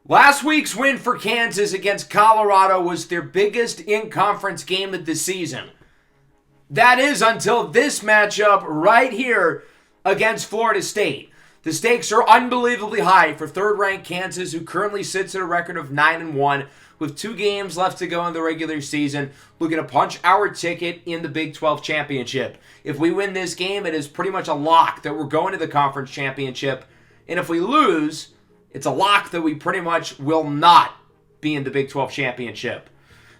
Last week's win for Kansas against Colorado was their biggest in-conference game of the season. That is until this matchup right here against Florida State. The stakes are unbelievably high for third-ranked Kansas, who currently sits at a record of 9-1 with 2 games left to go in the regular season, looking to punch our ticket in the Big 12 championship. If we win this game, it is pretty much a lock that we're going to the conference championship. And if we lose, it's a lock that we pretty much will not be in the Big 12 championship.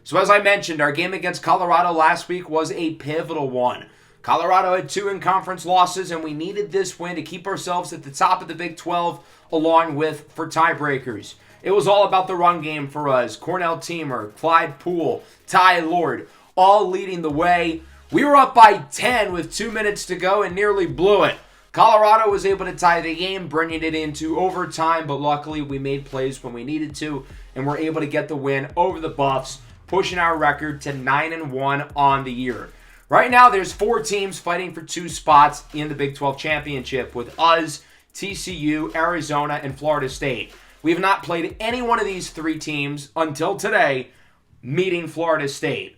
So as I mentioned, our game against Colorado last week was a pivotal one. Colorado had 2 in-conference losses, and we needed this win to keep ourselves at the top of the Big 12, along with for tiebreakers. It was all about the run game for us. Cornell Teamer, Clyde Poole, Ty Lord, all leading the way. We were up by 10 with 2 minutes to go and nearly blew it. Colorado was able to tie the game, bringing it into overtime, but luckily we made plays when we needed to, and were able to get the win over the Buffs, pushing our record to 9-1 on the year. Right now, there's 4 teams fighting for 2 spots in the Big 12 championship, with us, TCU, Arizona, and Florida State. We have not played any one of these 3 teams until today, meeting Florida State.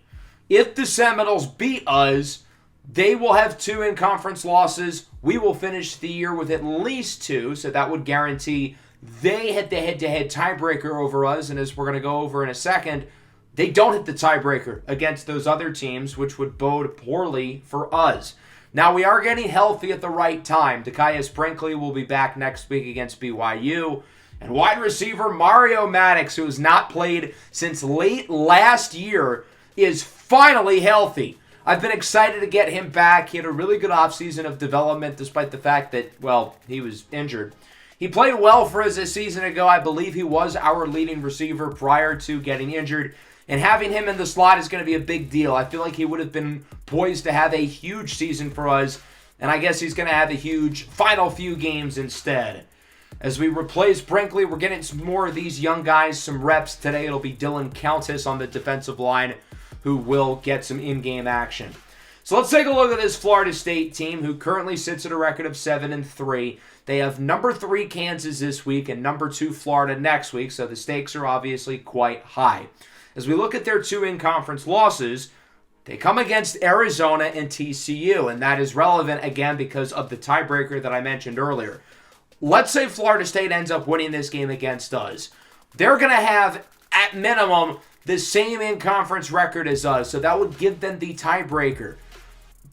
If the Seminoles beat us, they will have 2 in-conference losses. We will finish the year with at least 2, so that would guarantee they hit the head-to-head tiebreaker over us, and as we're going to go over in a second, they don't hit the tiebreaker against those other teams, which would bode poorly for us. Now, we are getting healthy at the right time. Takayas Brinkley will be back next week against BYU. And wide receiver Mario Maddox, who has not played since late last year, is finally healthy. I've been excited to get him back. He had a really good offseason of development despite the fact that, well, he was injured. He played well for us a season ago. I believe he was our leading receiver prior to getting injured. And having him in the slot is going to be a big deal. I feel like he would have been poised to have a huge season for us. And I guess he's going to have a huge final few games instead. As we replace Brinkley, we're getting some more of these young guys, some reps. Today it'll be Dylan Countess on the defensive line, who will get some in-game action. So let's take a look at this Florida State team, who currently sits at a record of 7-3. They have number 3 Kansas this week and number 2 Florida next week, so the stakes are obviously quite high. As we look at their 2 in-conference losses, they come against Arizona and TCU, and that is relevant again because of the tiebreaker that I mentioned earlier. Let's say Florida State ends up winning this game against us. They're going to have, at minimum, the same in-conference record as us, so that would give them the tiebreaker.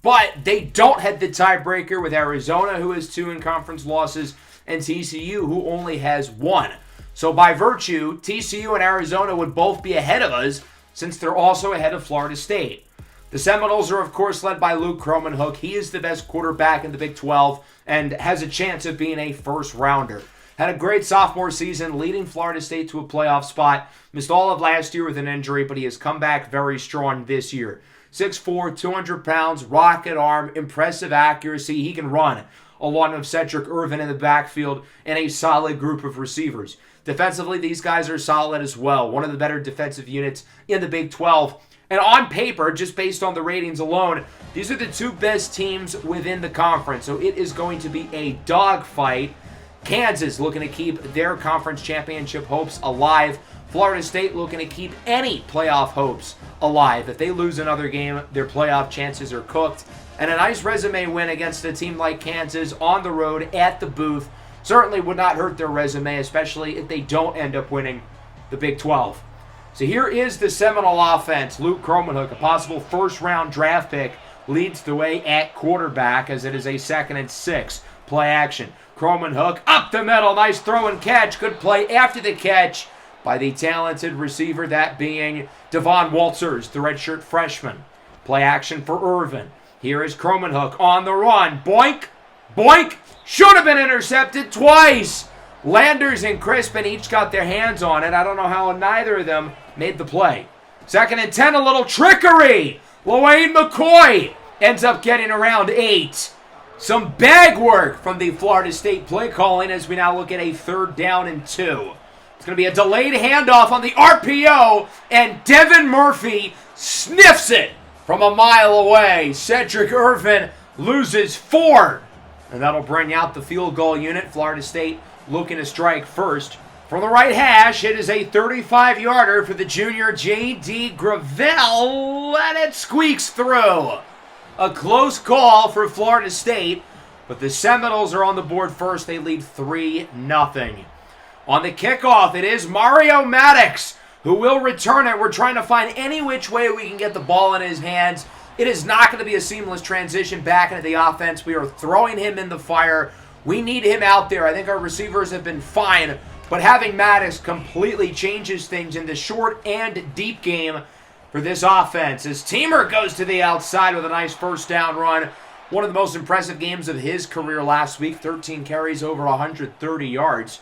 But they don't have the tiebreaker with Arizona, who has 2 in-conference losses, and TCU, who only has 1. So by virtue, TCU and Arizona would both be ahead of us, since they're also ahead of Florida State. The Seminoles are, of course, led by Luke Kromenhoek. He is the best quarterback in the Big 12 and has a chance of being a first-rounder. Had a great sophomore season, leading Florida State to a playoff spot. Missed all of last year with an injury, but he has come back very strong this year. 6'4", 200 pounds, rocket arm, impressive accuracy. He can run, along with Cedric Irvin in the backfield, and a solid group of receivers. Defensively, these guys are solid as well. One of the better defensive units in the Big 12. And on paper, just based on the ratings alone, these are the 2 best teams within the conference. So it is going to be a dogfight. Kansas looking to keep their conference championship hopes alive. Florida State looking to keep any playoff hopes alive. If they lose another game, their playoff chances are cooked. And a nice resume win against a team like Kansas on the road at the booth certainly would not hurt their resume, especially if they don't end up winning the Big 12. So here is the Seminole offense. Luke Kromenhoek, a possible first-round draft pick, leads the way at quarterback as it is a 2nd and 6. Play action. Kromenhoek up the middle. Nice throw and catch. Good play after the catch by the talented receiver, that being Devon Walters, the redshirt freshman. Play action for Irvin. Here is Kromenhoek on the run. Boink, boink. Should have been intercepted twice. Landers and Crispin each got their hands on it. I don't know how neither of them made the play. 2nd and 10, a little trickery. Lawayne McCoy ends up getting around 8. Some bag work from the Florida State play calling as we now look at a 3rd down and 2. It's going to be a delayed handoff on the RPO, and Devin Murphy sniffs it from a mile away. Cedric Irvin loses 4, and that'll bring out the field goal unit. Florida State looking to strike first From the right hash, it is a 35-yarder for the junior J.D. Gravel, and it squeaks through. A close call for Florida State, but the Seminoles are on the board first. They lead 3-0. On the kickoff, it is Mario Maddox who will return it. We're trying to find any which way we can get the ball in his hands. It is not going to be a seamless transition back into the offense. We are throwing him in the fire. We need him out there. I think our receivers have been fine, but having Maddox completely changes things in the short and deep game for this offense. As Teamer goes to the outside with a nice first down run. One of the most impressive games of his career last week. 13 carries, over 130 yards.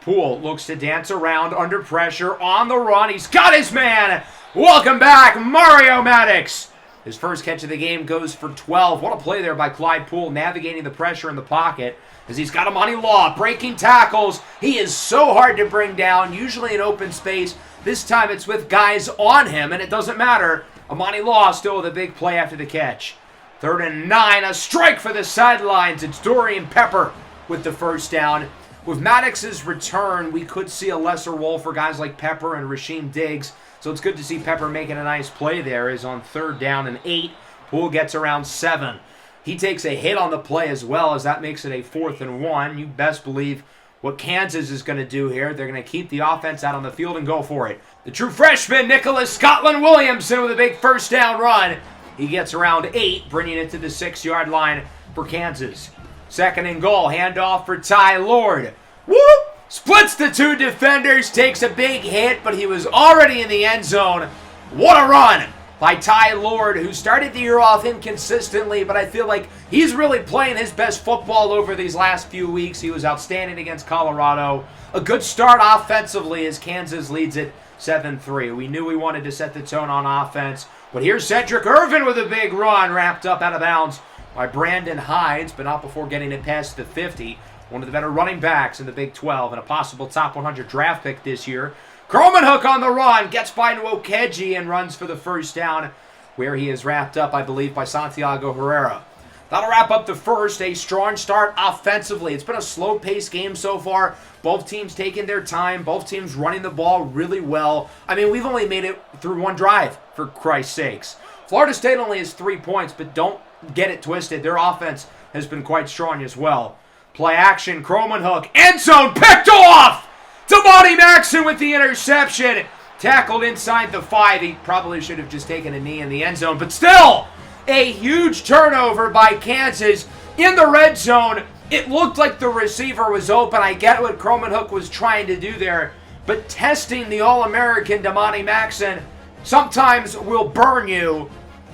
Poole looks to dance around under pressure on the run. He's got his man. Welcome back, Mario Maddox. His first catch of the game goes for 12. What a play there by Clyde Poole, navigating the pressure in the pocket as he's got Amani Law breaking tackles. He is so hard to bring down, usually in open space. This time it's with guys on him, and it doesn't matter. Amani Law still with a big play after the catch. 3rd and 9, a strike for the sidelines. It's Dorian Pepper with the first down. With Maddox's return, we could see a lesser role for guys like Pepper and Rasheem Diggs. So it's good to see Pepper making a nice play there. Is on 3rd down and 8. Poole gets around 7. He takes a hit on the play as well, as that makes it a 4th and 1. You best believe what Kansas is going to do here. They're going to keep the offense out on the field and go for it. The true freshman, Nicholas Scotland Williamson, with a big first down run. He gets around 8, bringing it to the 6-yard line for Kansas. 2nd and goal, handoff for Ty Lord. Whoop! Splits the 2 defenders, takes a big hit, but he was already in the end zone. What a run by Ty Lord, who started the year off inconsistently, but I feel like he's really playing his best football over these last few weeks. He was outstanding against Colorado. A good start offensively as Kansas leads it 7-3. We knew we wanted to set the tone on offense, but here's Cedric Irvin with a big run, wrapped up out of bounds by Brandon Hines, but not before getting it past the 50. One of the better running backs in the Big 12 and a possible top 100 draft pick this year. Cromanhook on the run, gets by Nwokeji and runs for the first down, where he is wrapped up, I believe, by Santiago Herrera. That'll wrap up the first. A strong start offensively. It's been a slow-paced game so far. Both teams taking their time. Both teams running the ball really well. I mean, we've only made it through one drive, for Christ's sakes. Florida State only has 3 points, but don't get it twisted. Their offense has been quite strong as well. Play action, Cromanhook, end zone, picked off! Damani Maxson with the interception. Tackled inside the 5. He probably should have just taken a knee in the end zone, but still, a huge turnover by Kansas in the red zone. It looked like the receiver was open. I get what Cromanhook was trying to do there, but testing the All-American Damani Maxson sometimes will burn you,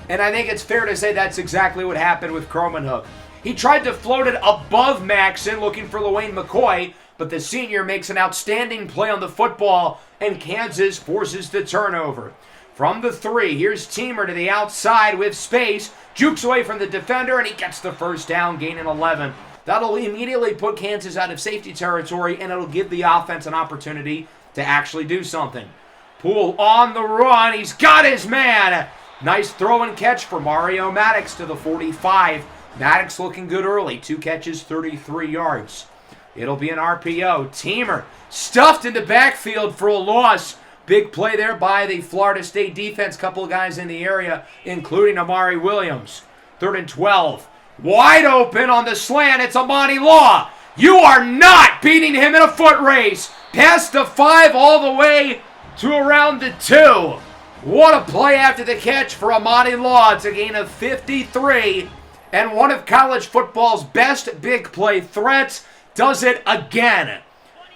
and I think it's fair to say that's exactly what happened with Cromanhook. He tried to float it above Maxson, looking for LaWayne McCoy, but the senior makes an outstanding play on the football, and Kansas forces the turnover. From the 3, here's Teamer to the outside with space, jukes away from the defender, and he gets the first down, gaining 11. That'll immediately put Kansas out of safety territory, and it'll give the offense an opportunity to actually do something. Poole on the run, he's got his man. Nice throw and catch for Mario Maddox to the 45. Maddox looking good early. 2 catches, 33 yards. It'll be an RPO. Teamer stuffed in the backfield for a loss. Big play there by the Florida State defense. Couple of guys in the area, including Amari Williams. 3rd and 12. Wide open on the slant. It's Amani Law. You are not beating him in a foot race. Past the 5 all the way to around the 2. What a play after the catch for Amani Law. It's a gain of 53. And one of college football's best big play threats does it again.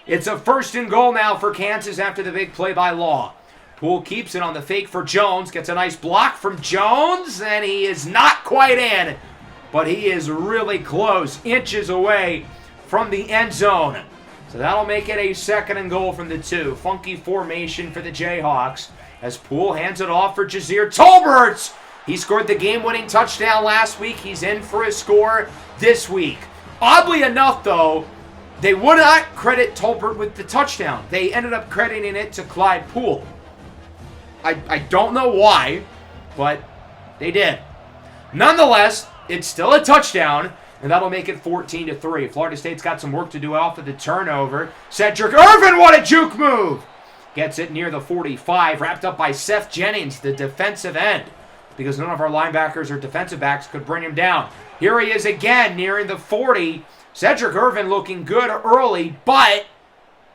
It's a 1st and goal now for Kansas after the big play by Law. Poole keeps it on the fake for Jones. Gets a nice block from Jones, and he is not quite in. But he is really close, inches away from the end zone. So that'll make it a 2nd and goal from the 2. Funky formation for the Jayhawks as Poole hands it off for Jazir Tolbert. He scored the game-winning touchdown last week. He's in for a score this week. Oddly enough, though, they would not credit Tolbert with the touchdown. They ended up crediting it to Clyde Poole. I don't know why, but they did. Nonetheless, it's still a touchdown, and that'll make it 14-3. Florida State's got some work to do off of the turnover. Cedric Irvin, what a juke move! Gets it near the 45, wrapped up by Seth Jennings, the defensive end, because none of our linebackers or defensive backs could bring him down. Here he is again, nearing the 40. Cedric Irvin looking good early, but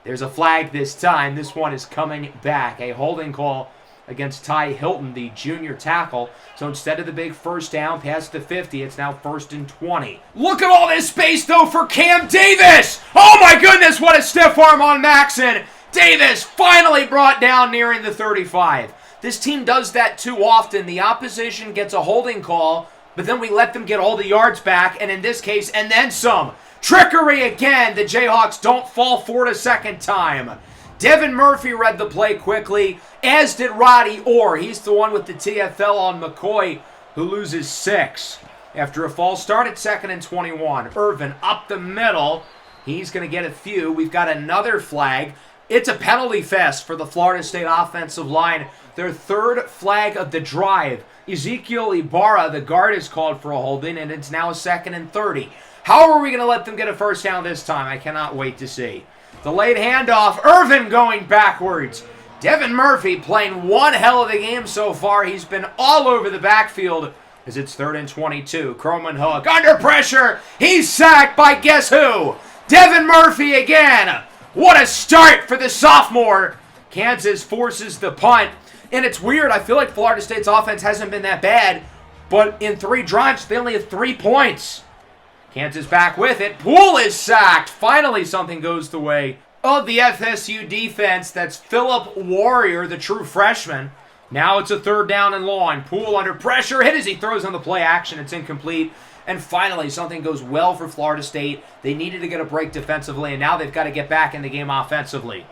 there's a flag this time. This one is coming back. A holding call against Ty Hilton, the junior tackle. So instead of the big first down past the 50, it's now 1st and 20. Look at all this space, though, for Cam Davis. Oh, my goodness, what a stiff arm on Maxson. Davis finally brought down nearing the 35. This team does that too often. The opposition gets a holding call, but then we let them get all the yards back, and in this case, and then some. Trickery again. The Jayhawks don't fall for it a second time. Devin Murphy read the play quickly, as did Roddy Orr. He's the one with the TFL on McCoy, who loses 6. After a false start at 2nd and 21. Irvin up the middle. He's going to get a few. We've got another flag. It's a penalty fest for the Florida State offensive line. Their 3rd flag of the drive. Ezekiel Ibarra, the guard, is called for a holding, and it's now 2nd and 30. How are we going to let them get a first down this time? I cannot wait to see. The late handoff. Irvin going backwards. Devin Murphy playing one hell of a game so far. He's been all over the backfield as it's 3rd and 22. Croman Hook under pressure. He's sacked by guess who? Devin Murphy again. What a start for the sophomore. Kansas forces the punt. And it's weird. I feel like Florida State's offense hasn't been that bad. But in 3 drives, they only have 3 points. Kansas back with it. Poole is sacked. Finally, something goes the way of the FSU defense. That's Philip Warrior, the true freshman. Now it's a 3rd down and long. Poole under pressure. Hit as he throws on the play action. It's incomplete. And finally, something goes well for Florida State. They needed to get a break defensively, and now they've got to get back in the game offensively.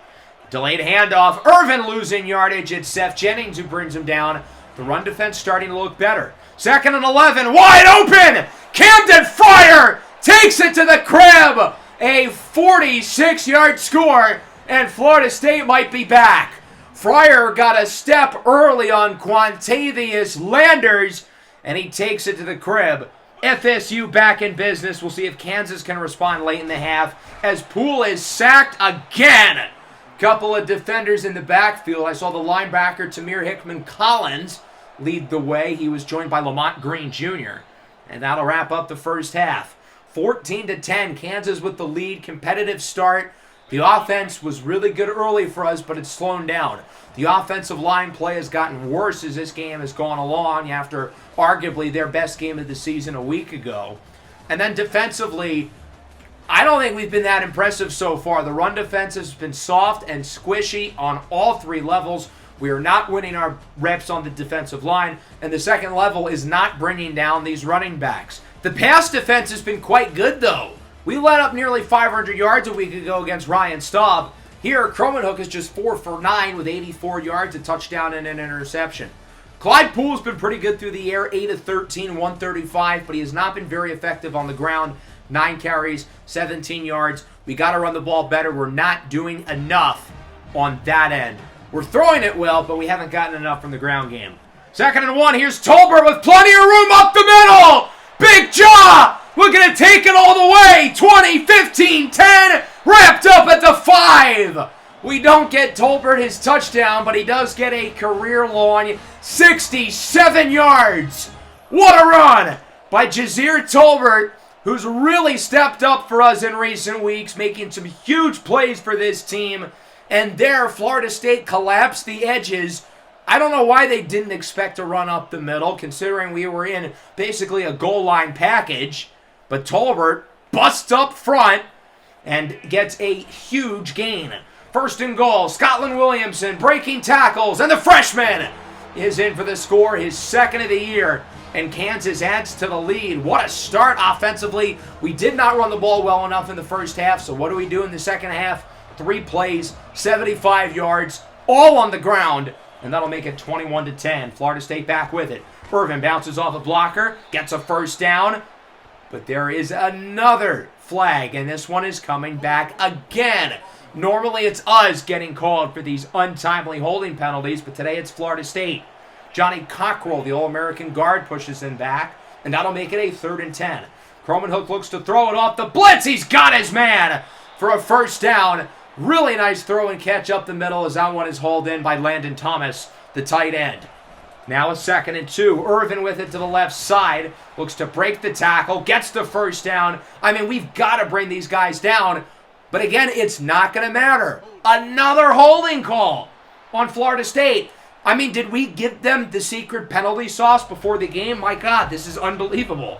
Delayed handoff. Irvin losing yardage. It's Seth Jennings who brings him down. The run defense starting to look better. 2nd and 11. Wide open. Camden Fryer takes it to the crib. A 46-yard score, and Florida State might be back. Fryer got a step early on Quantavius Landers, and he takes it to the crib. FSU back in business. We'll see if Kansas can respond late in the half as Poole is sacked again. Couple of defenders in the backfield. I saw the linebacker Tamir Hickman Collins lead the way. He was joined by Lamont Green Jr. And that'll wrap up the first half. 14-10, Kansas with the lead. Competitive start. The offense was really good early for us, but it's slowed down. The offensive line play has gotten worse as this game has gone along after arguably their best game of the season a week ago. And then defensively, I don't think we've been that impressive so far. The run defense has been soft and squishy on all 3 levels. We are not winning our reps on the defensive line, and the second level is not bringing down these running backs. The pass defense has been quite good, though. We let up nearly 500 yards a week ago against Ryan Staub. Here, Croman Hook is just 4 for 9 with 84 yards, a touchdown, and an interception. Clyde Poole's been pretty good through the air, 8 of 13, 135, but he has not been very effective on the ground. 9 carries, 17 yards. We got to run the ball better. We're not doing enough on that end. We're throwing it well, but we haven't gotten enough from the ground game. 2nd and 1. Here's Tolbert with plenty of room up the middle. Big jaw. We're going to take it all the way. 20, 15, 10. Wrapped up at the 5. We don't get Tolbert his touchdown, but he does get a career-long 67 yards. What a run by Jazir Tolbert, who's really stepped up for us in recent weeks, making some huge plays for this team. And there, Florida State collapsed the edges. I don't know why they didn't expect to run up the middle, considering we were in basically a goal line package. But Tolbert busts up front and gets a huge gain. 1st and goal, Scotland Williamson breaking tackles, and the freshman is in for the score, his 2nd of the year. And Kansas adds to the lead. What a start offensively. We did not run the ball well enough in the first half, so what do we do in the second half? 3 plays, 75 yards, all on the ground, and that'll make it 21-10. Florida State back with it. Irvin bounces off a blocker, gets a first down, but there is another flag, and this one is coming back again. Normally it's us getting called for these untimely holding penalties, but today it's Florida State. Johnny Cockrell, the All-American guard, pushes him back, and that'll make it a 3rd and 10. Cromanhook looks to throw it off the blitz. He's got his man for a first down. Really nice throw and catch up the middle as that one is hauled in by Landon Thomas, the tight end. Now a 2nd and 2. Irvin with it to the left side. Looks to break the tackle. Gets the first down. I mean, we've got to bring these guys down. But again, it's not going to matter. Another holding call on Florida State. I mean, did we give them the secret penalty sauce before the game? My God, this is unbelievable.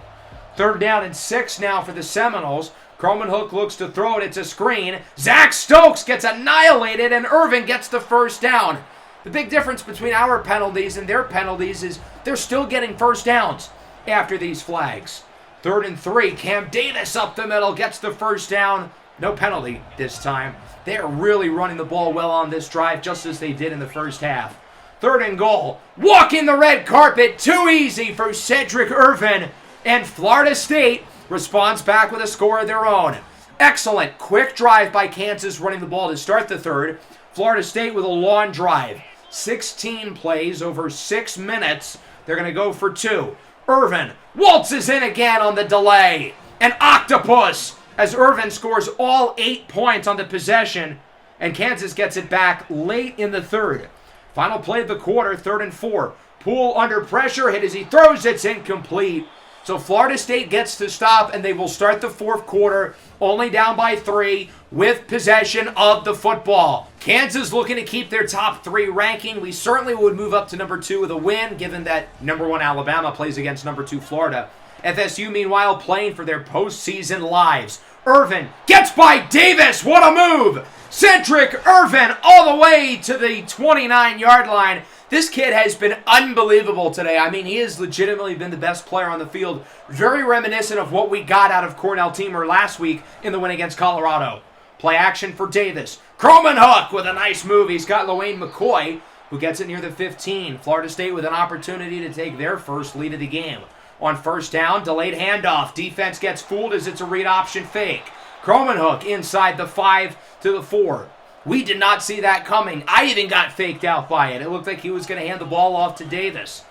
3rd down and 6 now for the Seminoles. Cromanhook looks to throw it. It's a screen. Zach Stokes gets annihilated, and Irvin gets the first down. The big difference between our penalties and their penalties is they're still getting first downs after these flags. 3rd and 3. Cam Davis up the middle gets the first down. No penalty this time. They are really running the ball well on this drive, just as they did in the first half. 3rd and goal. Walking the red carpet. Too easy for Cedric Irvin. And Florida State responds back with a score of their own. Excellent quick drive by Kansas running the ball to start the 3rd. Florida State with a long drive. 16 plays over 6 minutes. They're going to go for 2. Irvin waltzes in again on the delay. An octopus as Irvin scores all 8 points on the possession. And Kansas gets it back late in the 3rd. Final play of the quarter, 3rd and 4. Poole under pressure, hit as he throws, it's incomplete. So Florida State gets to stop, and they will start the 4th quarter only down by 3 with possession of the football. Kansas looking to keep their top 3 ranking. We certainly would move up to number 2 with a win, given that number 1 Alabama plays against number 2 Florida. FSU, meanwhile, playing for their postseason lives. Irvin gets by Davis. What a move! Cedric Irvin all the way to the 29-yard line. This kid has been unbelievable today. I mean, he has legitimately been the best player on the field. Very reminiscent of what we got out of Cornell Teamer last week in the win against Colorado. Play action for Davis. Cromanhook with a nice move. He's got Loane McCoy, who gets it near the 15. Florida State with an opportunity to take their first lead of the game. On 1st down, delayed handoff. Defense gets fooled as it's a read option fake. Cromanhook inside the 5 to the 4. We did not see that coming. I even got faked out by it. It looked like he was going to hand the ball off to Davis.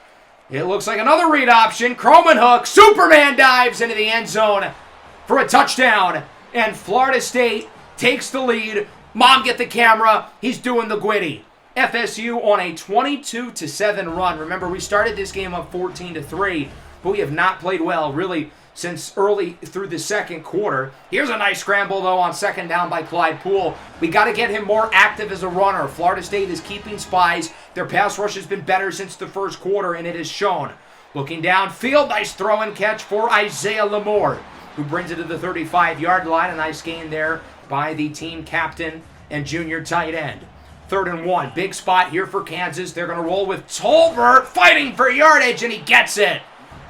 It looks like another read option. Cromanhook, Superman dives into the end zone for a touchdown. And Florida State takes the lead. Mom, get the camera. He's doing the Gwitty. FSU on a 22-7 run. Remember, we started this game up 14-3, but we have not played well, really, since early through the 2nd quarter. Here's a nice scramble, though, on 2nd down by Clyde Poole. We got to get him more active as a runner. Florida State is keeping spies. Their pass rush has been better since the 1st quarter, and it has shown. Looking downfield, nice throw and catch for Isaiah Lamore, who brings it to the 35-yard line. A nice gain there by the team captain and junior tight end. 3rd and 1. Big spot here for Kansas. They're going to roll with Tolbert fighting for yardage, and he gets it.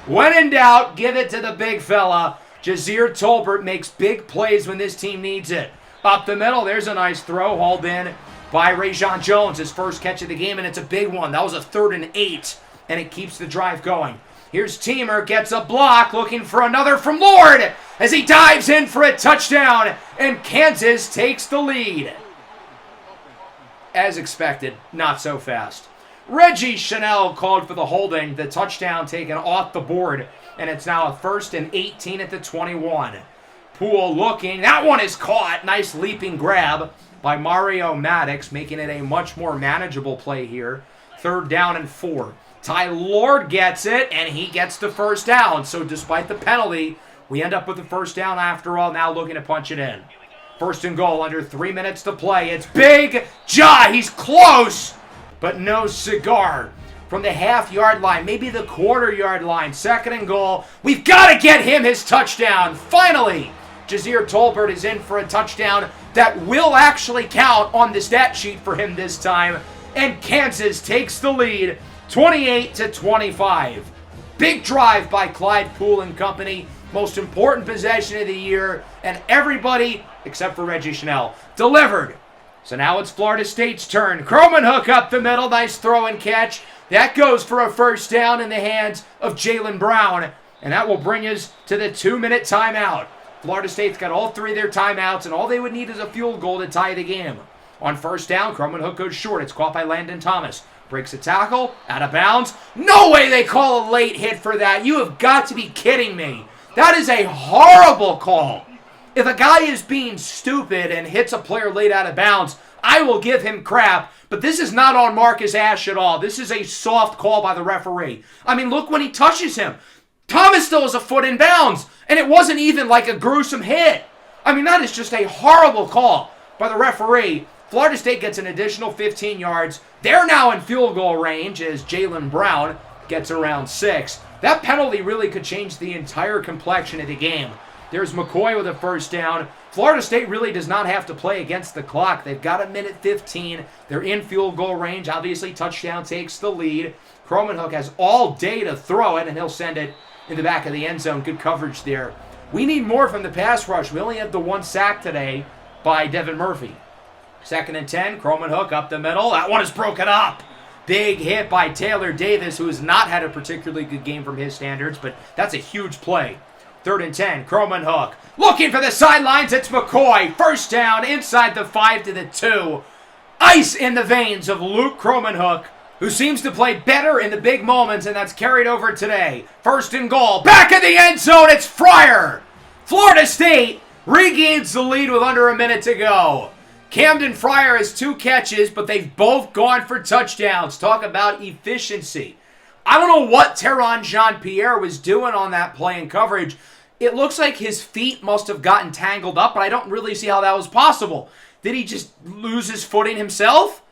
When in doubt, give it to the big fella. Jazir Tolbert makes big plays when this team needs it. Up the middle, there's a nice throw hauled in by Rayjon Jones, his first catch of the game, and it's a big one. That was a 3rd and 8, and it keeps the drive going. Here's Teamer, gets a block, looking for another from Lord as he dives in for a touchdown, and Kansas takes the lead. As expected, not so fast. Reggie Chanel called for the holding, the touchdown taken off the board, and it's now a 1st and 18 at the 21. Poole looking, that one is caught. Nice leaping grab by Mario Maddox, making it a much more manageable play here. 3rd down and 4. Ty Lord gets it, and he gets the first down. So despite the penalty, we end up with the first down after all, now looking to punch it in. 1st and goal, under 3 minutes to play. It's Big Ja, he's close, but no cigar. From the half-yard line, maybe the quarter-yard line. 2nd and goal. We've got to get him his touchdown. Finally, Jazir Tolbert is in for a touchdown that will actually count on the stat sheet for him this time. And Kansas takes the lead, 28-25. Big drive by Clyde Poole and company. Most important possession of the year. And everybody, except for Reggie Chanel, delivered. So now it's Florida State's turn. Cromanhook up the middle. Nice throw and catch. That goes for a first down in the hands of Jalen Brown. And that will bring us to the 2-minute timeout. Florida State's got all 3 of their timeouts, and all they would need is a field goal to tie the game. On 1st down, Cromanhook goes short. It's caught by Landon Thomas. Breaks a tackle, out of bounds. No way they call a late hit for that. You have got to be kidding me. That is a horrible call. If a guy is being stupid and hits a player late out of bounds, I will give him crap, but this is not on Marcus Ashe at all. This is a soft call by the referee. I mean, look when he touches him. Thomas still is a foot in bounds, and it wasn't even like a gruesome hit. I mean, that is just a horrible call by the referee. Florida State gets an additional 15 yards. They're now in field goal range as Jaylen Brown gets around 6. That penalty really could change the entire complexion of the game. There's McCoy with a first down. Florida State really does not have to play against the clock. They've got 1:15. They're in field goal range. Obviously, touchdown takes the lead. Cromanhook has all day to throw it, and he'll send it in the back of the end zone. Good coverage there. We need more from the pass rush. We only have the 1 sack today by Devin Murphy. 2nd and 10. Cromanhook up the middle. That one is broken up. Big hit by Taylor Davis, who has not had a particularly good game from his standards, but that's a huge play. 3rd and 10, Cromanhook. Looking for the sidelines, it's McCoy. First down, inside the 5 to the 2. Ice in the veins of Luke Cromanhook, who seems to play better in the big moments, and that's carried over today. 1st and goal, back of the end zone, it's Fryer. Florida State regains the lead with under a minute to go. Camden Fryer has 2 catches, but they've both gone for touchdowns. Talk about efficiency. I don't know what Teron Jean-Pierre was doing on that play in coverage. It looks like his feet must have gotten tangled up, but I don't really see how that was possible. Did he just lose his footing himself?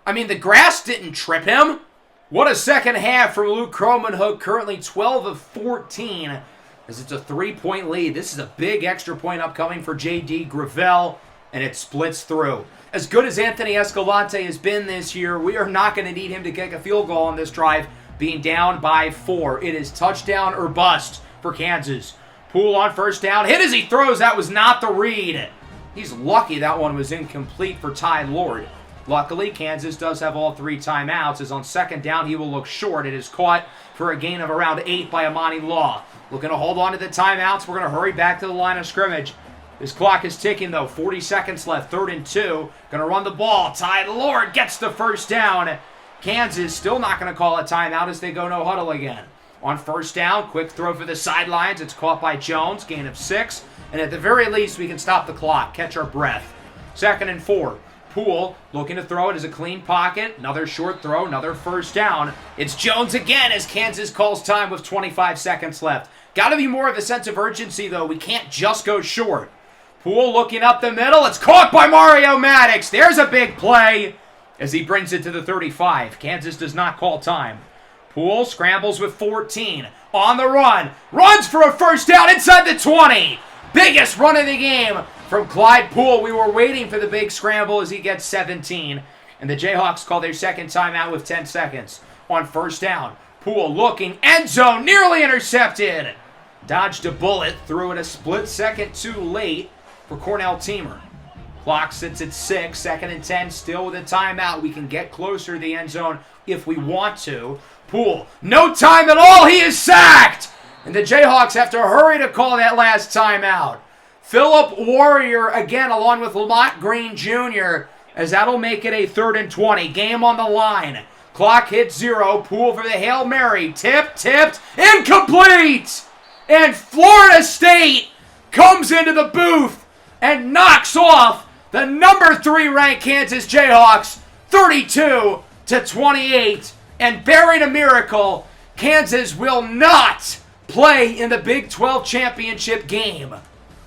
I mean, the grass didn't trip him. What a second half for Luke Cromanhook, currently 12 of 14, as it's a 3-point lead. This is a big extra point upcoming for J.D. Gravel, and it splits through. As good as Anthony Escalante has been this year, we are not going to need him to kick a field goal on this drive, being down by 4. It is touchdown or bust for Kansas. Poole on first down. Hit as he throws. That was not the read. He's lucky that one was incomplete for Ty Lord. Luckily, Kansas does have all 3 timeouts, as on 2nd down he will look short. It is caught for a gain of around 8 by Amani Law. Looking to hold on to the timeouts. We're going to hurry back to the line of scrimmage. This clock is ticking, though. 40 seconds left. 3rd and 2. Going to run the ball. Ty Lord gets the first down. Kansas still not going to call a timeout as they go no huddle again. On first down, quick throw for the sidelines. It's caught by Jones, gain of 6. And at the very least, we can stop the clock, catch our breath. 2nd and 4. Poole looking to throw it as a clean pocket. Another short throw, another first down. It's Jones again as Kansas calls time with 25 seconds left. Got to be more of a sense of urgency, though. We can't just go short. Poole looking up the middle. It's caught by Mario Maddox. There's a big play as he brings it to the 35. Kansas does not call time. Poole scrambles with 14. On the run. Runs for a first down inside the 20. Biggest run of the game from Clyde Poole. We were waiting for the big scramble as he gets 17. And the Jayhawks call their second timeout with 10 seconds. On first down, Poole looking. End zone. Nearly intercepted. Dodged a bullet. Threw it a split second too late for Cornell Teamer. Clock sits at 6. 2nd and 10. Still with a timeout. We can get closer to the end zone if we want to. Poole, no time at all. He is sacked. And the Jayhawks have to hurry to call that last timeout. Philip Warrior again along with Lamont Green Jr. as that'll make it a 3rd and 20. Game on the line. Clock hits 0. Poole for the Hail Mary. Tipped, incomplete. And Florida State comes into the booth and knocks off the number 3 ranked Kansas Jayhawks 32-28. And bearing a miracle, Kansas will not play in the Big 12 championship game.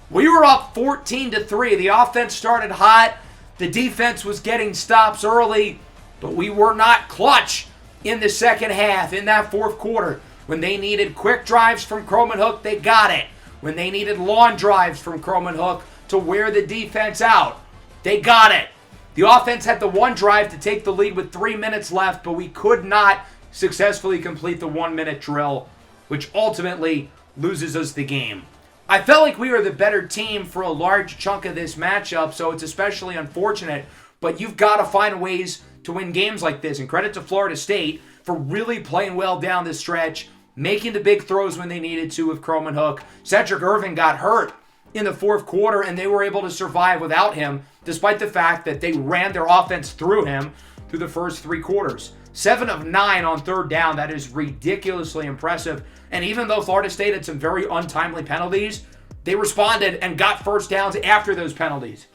We were up 14-3. The offense started hot. The defense was getting stops early, but we were not clutch in the second half, in that 4th quarter. When they needed quick drives from Cromanhook, they got it. When they needed long drives from Cromanhook to wear the defense out, they got it. The offense had the one drive to take the lead with 3 minutes left, but we could not successfully complete the 1-minute drill, which ultimately loses us the game. I felt like we were the better team for a large chunk of this matchup, so it's especially unfortunate, but you've got to find ways to win games like this, and credit to Florida State for really playing well down the stretch, making the big throws when they needed to with Cromanhook. Cedric Irvin got hurt in the 4th quarter, and they were able to survive without him, despite the fact that they ran their offense through him. through the first 3 quarters. 7 of 9 on third down. That is ridiculously impressive. And even though Florida State had some very untimely penalties, they responded and got first downs after those penalties.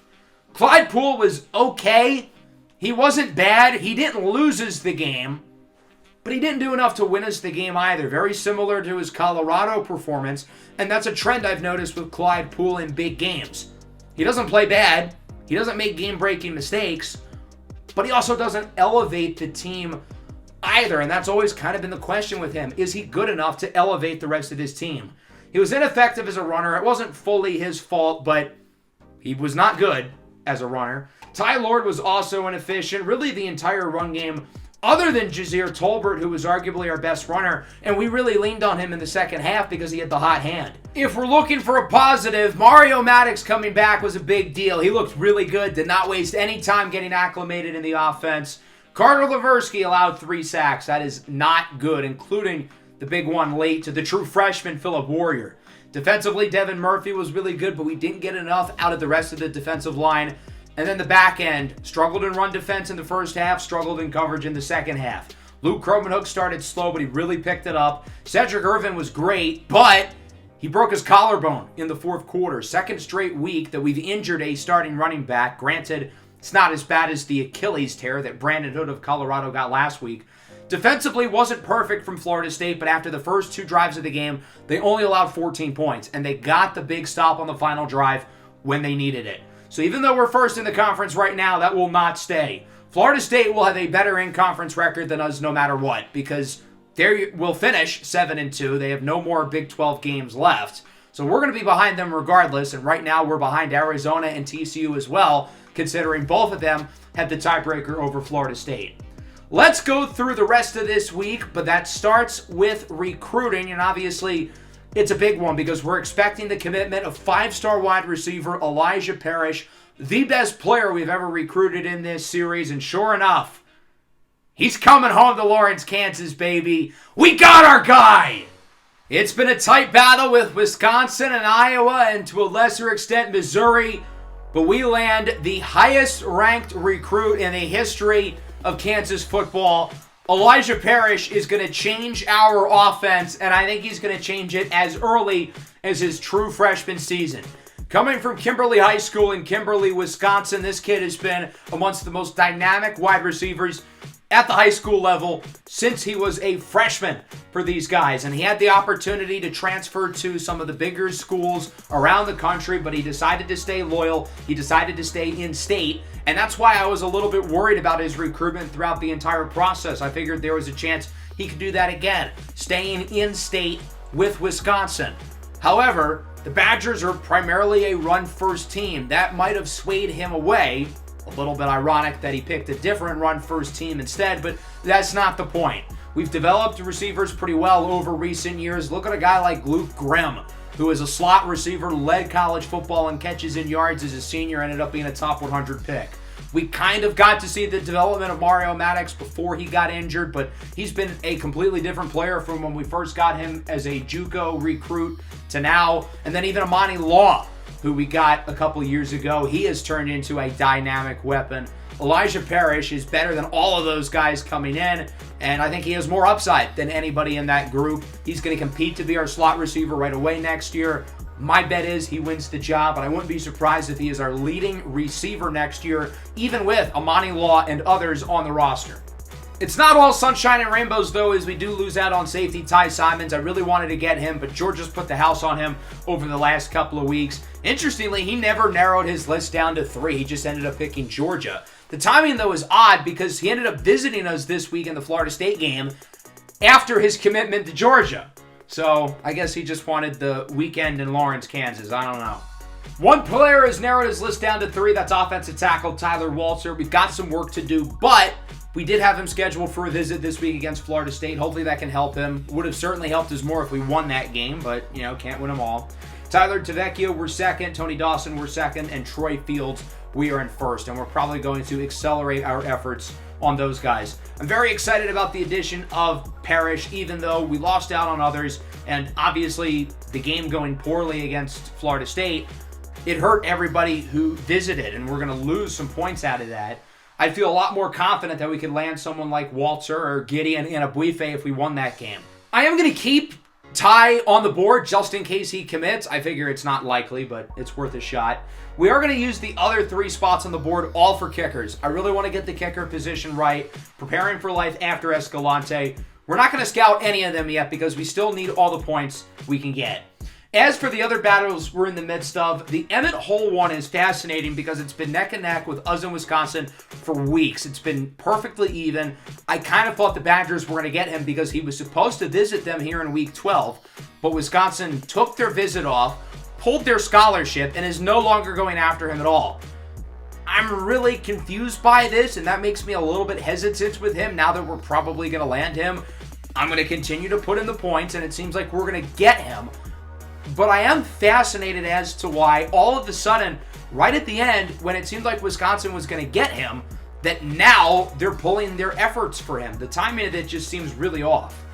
Clyde Poole was okay. He wasn't bad. He didn't lose us the game, but he didn't do enough to win us the game either. Very similar to his Colorado performance, and that's a trend I've noticed with Clyde Poole in big games. He doesn't play bad. He doesn't make game-breaking mistakes, but he also doesn't elevate the team either, and that's always kind of been the question with him. Is he good enough to elevate the rest of his team? He was ineffective as a runner. It wasn't fully his fault, but he was not good as a runner. Ty Lord was also inefficient. Really, the entire run game, other than Jazir Tolbert, who was arguably our best runner, and we really leaned on him in the second half because he had the hot hand. If we're looking for a positive, Mario Maddox coming back was a big deal. He looked really good, did not waste any time getting acclimated in the offense. Carter Leversky allowed 3 sacks. That is not good, including the big one late to the true freshman, Philip Warrior. Defensively, Devin Murphy was really good, but we didn't get enough out of the rest of the defensive line. And then the back end struggled in run defense in the first half, struggled in coverage in the second half. Luke Kromenhoek started slow, but he really picked it up. Cedric Irvin was great, but he broke his collarbone in the fourth quarter. Second straight week that we've injured a starting running back. Granted, it's not as bad as the Achilles tear that Brandon Hood of Colorado got last week. Defensively wasn't perfect from Florida State, but after the first 2 drives of the game, they only allowed 14 points, and they got the big stop on the final drive when they needed it. So even though we're first in the conference right now, that will not stay. Florida State will have a better in-conference record than us no matter what, because they will finish 7-2. They have no more Big 12 games left. So we're going to be behind them regardless, and right now we're behind Arizona and TCU as well, considering both of them had the tiebreaker over Florida State. Let's go through the rest of this week, but that starts with recruiting, and obviously it's a big one because we're expecting the commitment of 5-star wide receiver Elijah Parrish, the best player we've ever recruited in this series, and sure enough, he's coming home to Lawrence, Kansas, baby. We got our guy! It's been a tight battle with Wisconsin and Iowa, and to a lesser extent Missouri, but we land the highest-ranked recruit in the history of Kansas football. Elijah Parrish is going to change our offense, and I think he's going to change it as early as his true freshman season. Coming from Kimberly High School in Kimberly, Wisconsin, this kid has been amongst the most dynamic wide receivers at the high school level since he was a freshman for these guys. And he had the opportunity to transfer to some of the bigger schools around the country, but he decided to stay loyal. He decided to stay in state. And that's why I was a little bit worried about his recruitment throughout the entire process. I figured there was a chance he could do that again, staying in state with Wisconsin. However, the Badgers are primarily a run-first team. That might have swayed him away. A little bit ironic that he picked a different run-first team instead, but that's not the point. We've developed receivers pretty well over recent years. Look at a guy like Luke Grimm, who is a slot receiver, led college football in catches and yards as a senior, ended up being a top 100 pick. We kind of got to see the development of Mario Maddox before he got injured, but he's been a completely different player from when we first got him as a JUCO recruit to now. And then even Amani Law, who we got a couple years ago, he has turned into a dynamic weapon. Elijah Parrish is better than all of those guys coming in, and I think he has more upside than anybody in that group. He's going to compete to be our slot receiver right away next year. My bet is he wins the job, but I wouldn't be surprised if he is our leading receiver next year, even with Amani Law and others on the roster. It's not all sunshine and rainbows, though, as we do lose out on safety Ty Simons. I really wanted to get him, but Georgia's put the house on him over the last couple of weeks. Interestingly, he never narrowed his list down to 3. He just ended up picking Georgia. The timing, though, is odd because he ended up visiting us this week in the Florida State game after his commitment to Georgia. So I guess he just wanted the weekend in Lawrence, Kansas. I don't know. One player has narrowed his list down to 3. That's offensive tackle Tyler Walter. We've got some work to do, but we did have him scheduled for a visit this week against Florida State. Hopefully that can help him. Would have certainly helped us more if we won that game, but, can't win them all. Tyler Tavecchio, we're second. Tony Dawson, we're second. And Troy Fields, we are in first. And we're probably going to accelerate our efforts on those guys. I'm very excited about the addition of Parrish, even though we lost out on others. And obviously, the game going poorly against Florida State, it hurt everybody who visited. And we're going to lose some points out of that. I'd feel a lot more confident that we could land someone like Walter or Gideon Anabuife if we won that game. I am going to keep Ty on the board just in case he commits. I figure it's not likely, but it's worth a shot. We are going to use the other 3 spots on the board all for kickers. I really want to get the kicker position right, preparing for life after Escalante. We're not going to scout any of them yet because we still need all the points we can get. As for the other battles we're in the midst of, the Emmett Hole one is fascinating because it's been neck and neck with us in Wisconsin for weeks. It's been perfectly even. I kind of thought the Badgers were going to get him because he was supposed to visit them here in week 12, but Wisconsin took their visit off, pulled their scholarship, and is no longer going after him at all. I'm really confused by this, and that makes me a little bit hesitant with him now that we're probably going to land him. I'm going to continue to put in the points, and it seems like we're going to get him. But I am fascinated as to why all of a sudden, right at the end, when it seemed like Wisconsin was going to get him, that now they're pulling their efforts for him. The timing of it just seems really off.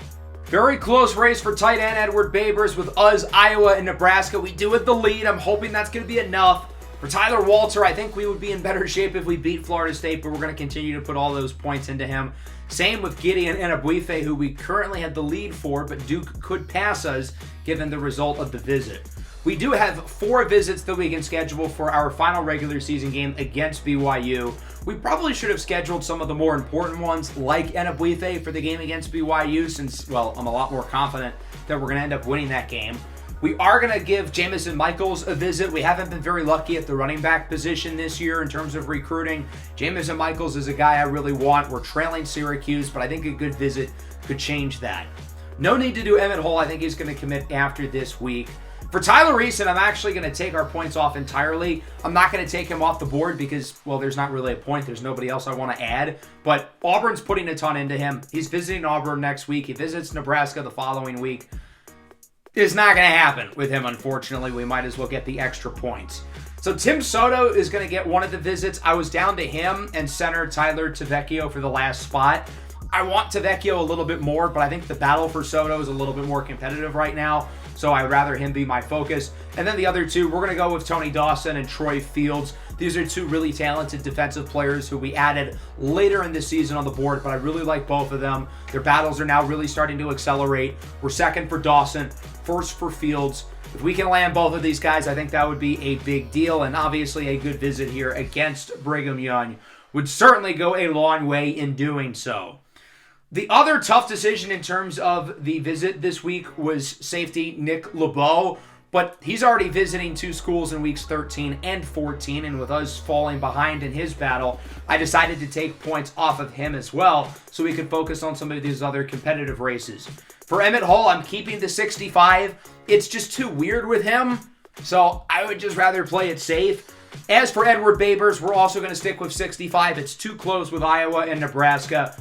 Very close race for tight end Edward Babers with us, Iowa, and Nebraska. We do have the lead. I'm hoping that's going to be enough. For Tyler Walter, I think we would be in better shape if we beat Florida State, but we're going to continue to put all those points into him. Same with Gideon Anabuife, who we currently have the lead for, but Duke could pass us given the result of the visit. We do have 4 visits that we can schedule for our final regular season game against BYU. We probably should have scheduled some of the more important ones, like Anabuife for the game against BYU, since, well, I'm a lot more confident that we're going to end up winning that game. We are going to give Jamison Michaels a visit. We haven't been very lucky at the running back position this year in terms of recruiting. Jamison Michaels is a guy I really want. We're trailing Syracuse, but I think a good visit could change that. No need to do Emmett Hole. I think he's going to commit after this week. For Tyler Reeson, I'm actually going to take our points off entirely. I'm not going to take him off the board because, well, there's not really a point. There's nobody else I want to add. But Auburn's putting a ton into him. He's visiting Auburn next week. He visits Nebraska the following week. It's not going to happen with him, unfortunately. We might as well get the extra points. So Tim Soto is going to get one of the visits. I was down to him and center Tyler Tavecchio for the last spot. I want Tavecchio a little bit more, but I think the battle for Soto is a little bit more competitive right now, so I'd rather him be my focus. And then the other 2, we're going to go with Tony Dawson and Troy Fields. These are 2 really talented defensive players who we added later in the season on the board, but I really like both of them. Their battles are now really starting to accelerate. We're second for Dawson, first for Fields. If we can land both of these guys, I think that would be a big deal, and obviously a good visit here against Brigham Young would certainly go a long way in doing so. The other tough decision in terms of the visit this week was safety Nick LeBeau, but he's already visiting 2 schools in weeks 13 and 14, and with us falling behind in his battle, I decided to take points off of him as well so we could focus on some of these other competitive races. For Emmett Hole, I'm keeping the 65. It's just too weird with him, so I would just rather play it safe. As for Edward Babers, we're also going to stick with 65. It's too close with Iowa and Nebraska.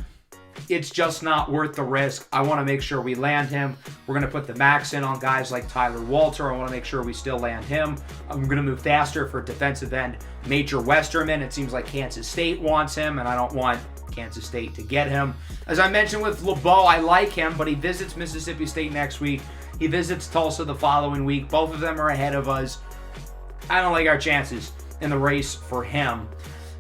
It's just not worth the risk. I want to make sure we land him. We're going to put the max in on guys like Tyler Walter. I want to make sure we still land him. I'm going to move faster for defensive end Major Westerman. It seems like Kansas State wants him, and I don't want Kansas State to get him. As I mentioned with LeBeau, I like him, but he visits Mississippi State next week. He visits Tulsa the following week. Both of them are ahead of us. I don't like our chances in the race for him.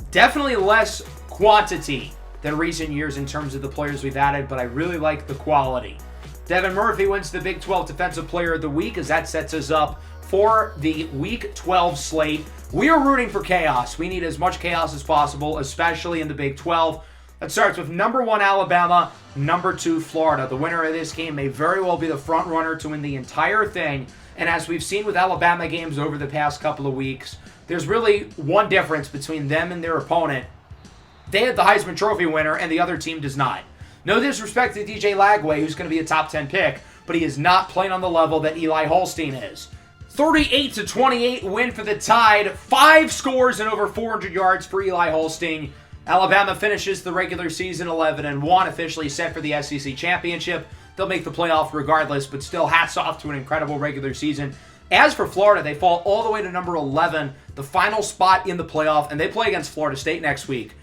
Definitely less quantity than recent years in terms of the players we've added, but I really like the quality. Devin Murphy wins the Big 12 Defensive Player of the Week as that sets us up for the Week 12 slate. We are rooting for chaos. We need as much chaos as possible, especially in the Big 12. That starts with number 1 Alabama, number 2 Florida. The winner of this game may very well be the front runner to win the entire thing, and as we've seen with Alabama games over the past couple of weeks, there's really one difference between them and their opponent. They had the Heisman Trophy winner, and the other team does not. No disrespect to DJ Lagway, who's going to be a top 10 pick, but he is not playing on the level that Eli Holstein is. 38-28 win for the Tide. 5 scores and over 400 yards for Eli Holstein. Alabama finishes the regular season 11-1, officially set for the SEC championship. They'll make the playoff regardless, but still hats off to an incredible regular season. As for Florida, they fall all the way to number 11, the final spot in the playoff, and they play against Florida State next week.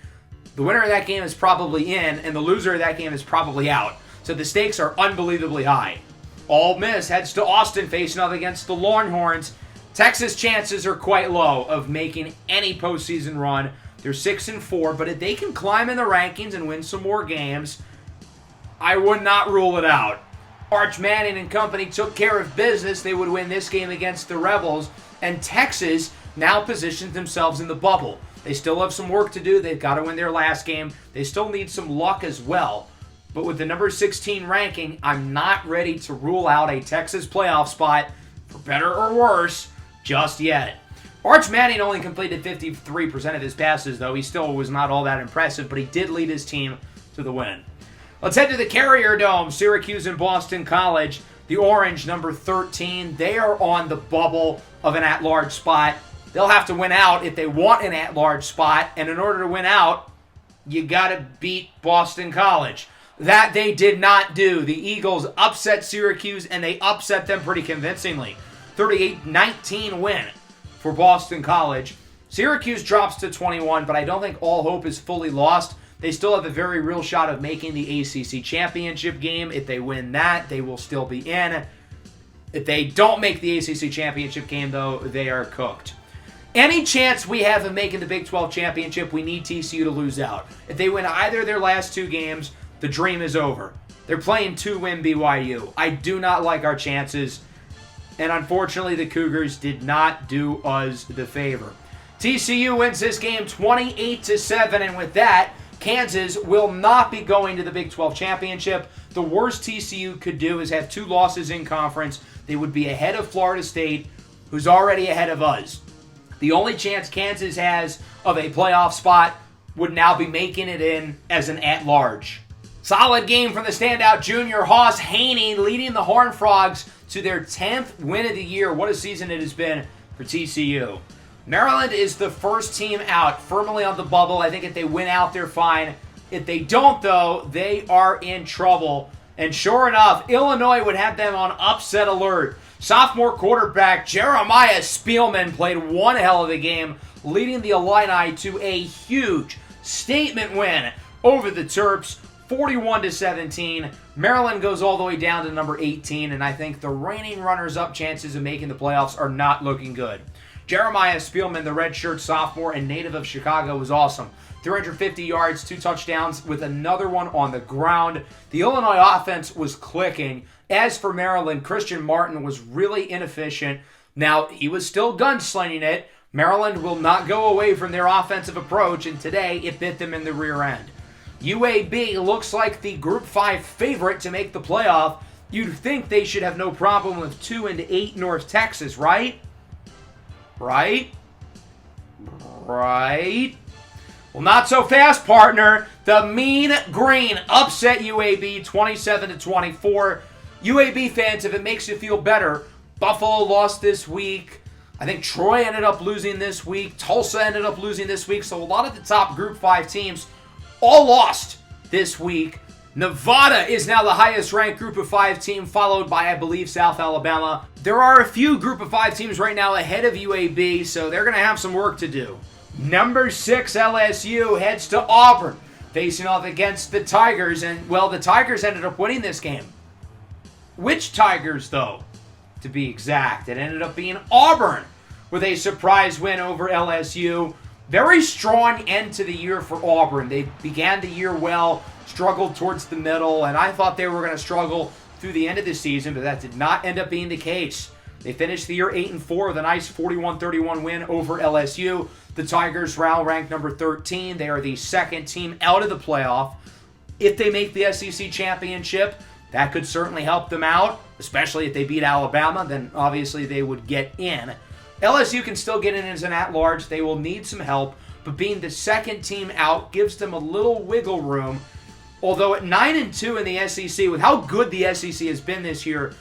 The winner of that game is probably in, and the loser of that game is probably out. So the stakes are unbelievably high. Ole Miss heads to Austin facing off against the Longhorns. Texas' chances are quite low of making any postseason run. They're 6-4, but if they can climb in the rankings and win some more games, I would not rule it out. Arch Manning and company took care of business. They would win this game against the Rebels, and Texas now positions themselves in the bubble. They still have some work to do. They've got to win their last game. They still need some luck as well. But with the number 16 ranking, I'm not ready to rule out a Texas playoff spot, for better or worse, just yet. Arch Manning only completed 53% of his passes, though. He still was not all that impressive, but he did lead his team to the win. Let's head to the Carrier Dome, Syracuse and Boston College. The Orange, number 13, they are on the bubble of an at-large spot. They'll have to win out if they want an at-large spot, and in order to win out, you got to beat Boston College. That they did not do. The Eagles upset Syracuse, and they upset them pretty convincingly. 38-19 win for Boston College. Syracuse drops to 21, but I don't think all hope is fully lost. They still have a very real shot of making the ACC championship game. If they win that, they will still be in. If they don't make the ACC championship game, though, they are cooked. Any chance we have of making the Big 12 championship, we need TCU to lose out. If they win either of their last two games, the dream is over. They're playing 2-win BYU. I do not like our chances, and unfortunately the Cougars did not do us the favor. TCU wins this game 28-7, and with that, Kansas will not be going to the Big 12 championship. The worst TCU could do is have 2 losses in conference. They would be ahead of Florida State, who's already ahead of us. The only chance Kansas has of a playoff spot would now be making it in as an at-large. Solid game from the standout junior Hoss Haney, leading the Horned Frogs to their 10th win of the year. What a season it has been for TCU. Maryland is the first team out, firmly on the bubble. I think if they win out, they're fine. If they don't, though, they are in trouble. And sure enough, Illinois would have them on upset alert. Sophomore quarterback Jeremiah Spielman played one hell of a game, leading the Illini to a huge statement win over the Terps, 41-17. Maryland goes all the way down to number 18, and I think the reigning runners-up chances of making the playoffs are not looking good. Jeremiah Spielman, the redshirt sophomore and native of Chicago, was awesome. 350 yards, 2 touchdowns with another one on the ground. The Illinois offense was clicking. As for Maryland, Christian Martin was really inefficient. Now, he was still gunslinging it. Maryland will not go away from their offensive approach, and today it bit them in the rear end. UAB looks like the Group 5 favorite to make the playoff. You'd think they should have no problem with 2-8 North Texas, right? Right? Well, not so fast, partner. The Mean Green upset UAB 27-24. UAB fans, if it makes you feel better, Buffalo lost this week. I think Troy ended up losing this week. Tulsa ended up losing this week. So a lot of the top Group 5 teams all lost this week. Nevada is now the highest ranked Group of 5 team, followed by, I believe, South Alabama. There are a few Group of 5 teams right now ahead of UAB, so they're going to have some work to do. Number 6 LSU heads to Auburn, facing off against the Tigers, and, well, the Tigers ended up winning this game. Which Tigers, though, to be exact? It ended up being Auburn with a surprise win over LSU. Very strong end to the year for Auburn. They began the year well, struggled towards the middle, and I thought they were going to struggle through the end of the season, but that did not end up being the case. They finished the year 8-4 with a nice 41-31 win over LSU. The Tigers are ranked number 13. They are the second team out of the playoff. If they make the SEC championship, that could certainly help them out, especially if they beat Alabama, then obviously they would get in. LSU can still get in as an at-large. They will need some help, but being the second team out gives them a little wiggle room. Although at 9-2 in the SEC, with how good the SEC has been this year,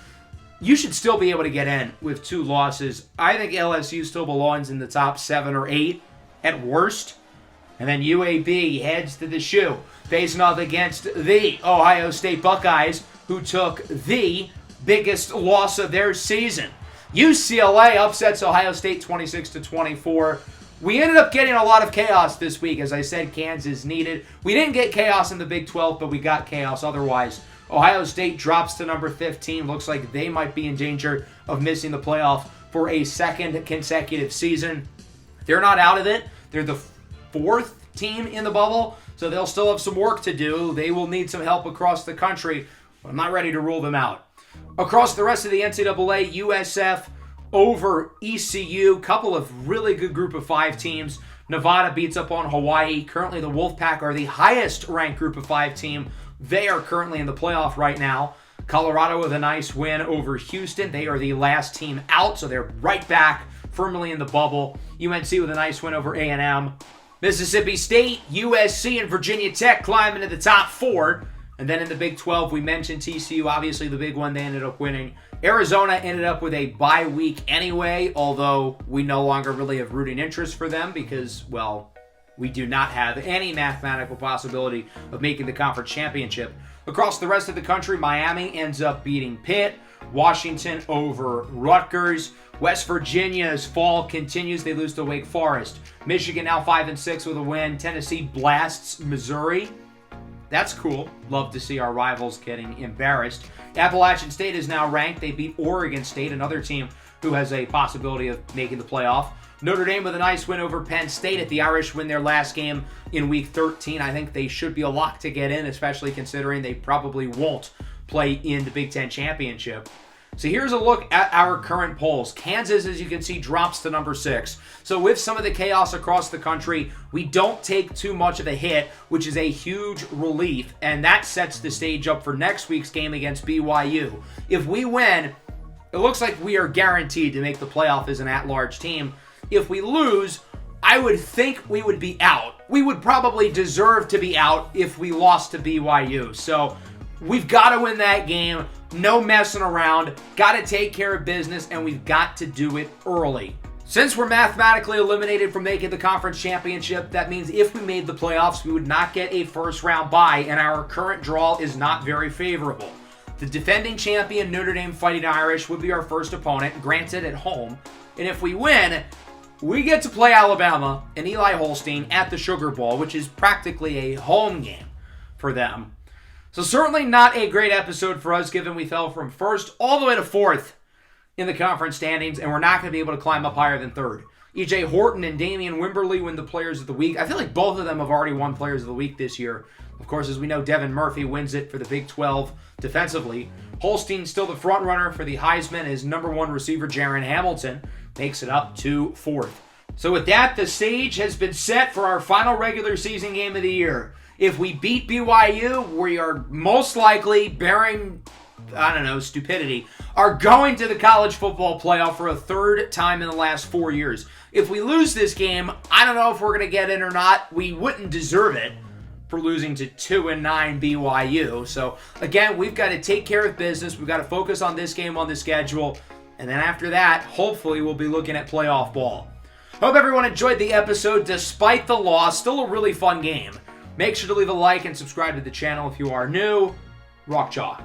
you should still be able to get in with 2 losses. I think LSU still belongs in the top 7 or 8 at worst. And then UAB heads to the shoe, facing off against the Ohio State Buckeyes, who took the biggest loss of their season. UCLA upsets Ohio State 26-24. We ended up getting a lot of chaos this week. As I said, Kansas needed. We didn't get chaos in the Big 12, but we got chaos otherwise. Ohio State drops to number 15. Looks like they might be in danger of missing the playoff for a second consecutive season. They're not out of it. They're the 4th team in the bubble, so they'll still have some work to do. They will need some help across the country, but I'm not ready to rule them out. Across the rest of the NCAA, USF over ECU, couple of really good group of 5 teams. Nevada beats up on Hawaii. Currently, the Wolfpack are the highest ranked group of 5 team. They are currently in the playoff right now. Colorado with a nice win over Houston. They are the last team out, so they're right back firmly in the bubble. UNC with a nice win over A&M. Mississippi State, USC, and Virginia Tech climb into the top 4. And then in the Big 12, we mentioned TCU, obviously the big one, they ended up winning. Arizona ended up with a bye week anyway, although we no longer really have rooting interest for them because, well, we do not have any mathematical possibility of making the conference championship. Across the rest of the country, Miami ends up beating Pitt. Washington over Rutgers. West Virginia's fall continues. They lose to Wake Forest. Michigan now 5-6 with a win. Tennessee blasts Missouri. That's cool. Love to see our rivals getting embarrassed. Appalachian State is now ranked. They beat Oregon State, another team who has a possibility of making the playoff. Notre Dame with a nice win over Penn State. If the Irish win their last game in Week 13, I think they should be a lock to get in, especially considering they probably won't play in the Big Ten Championship. So here's a look at our current polls. Kansas, as you can see, drops to number 6. So with some of the chaos across the country, we don't take too much of a hit, which is a huge relief, and that sets the stage up for next week's game against BYU. If we win, it looks like we are guaranteed to make the playoff as an at-large team. If we lose, I would think we would be out. We would probably deserve to be out if we lost to BYU. So we've got to win that game. No messing around. Got to take care of business, and we've got to do it early. Since we're mathematically eliminated from making the conference championship, that means if we made the playoffs, we would not get a first-round bye, and our current draw is not very favorable. The defending champion Notre Dame Fighting Irish would be our first opponent, granted at home. And if we win, we get to play Alabama and Eli Holstein at the Sugar Bowl, which is practically a home game for them. So certainly not a great episode for us, given we fell from 1st all the way to 4th in the conference standings, and we're not going to be able to climb up higher than 3rd. E.J. Horton and Damian Wimberly win the Players of the Week. I feel like both of them have already won Players of the Week this year. Of course, as we know, Devin Murphy wins it for the Big 12 defensively. Holstein's still the front runner for the Heisman. His number 1 receiver, Jaron Hamilton, makes it up to 4th. So with that, the stage has been set for our final regular season game of the year. If we beat BYU, we are most likely, bearing, stupidity, are going to the college football playoff for a 3rd time in the last 4 years. If we lose this game, I don't know if we're going to get in or not. We wouldn't deserve it for losing to 2-9 BYU. So again, we've got to take care of business. We've got to focus on this game on the schedule. And then after that, hopefully we'll be looking at playoff ball. Hope everyone enjoyed the episode despite the loss. Still a really fun game. Make sure to leave a like and subscribe to the channel if you are new. Rock chalk.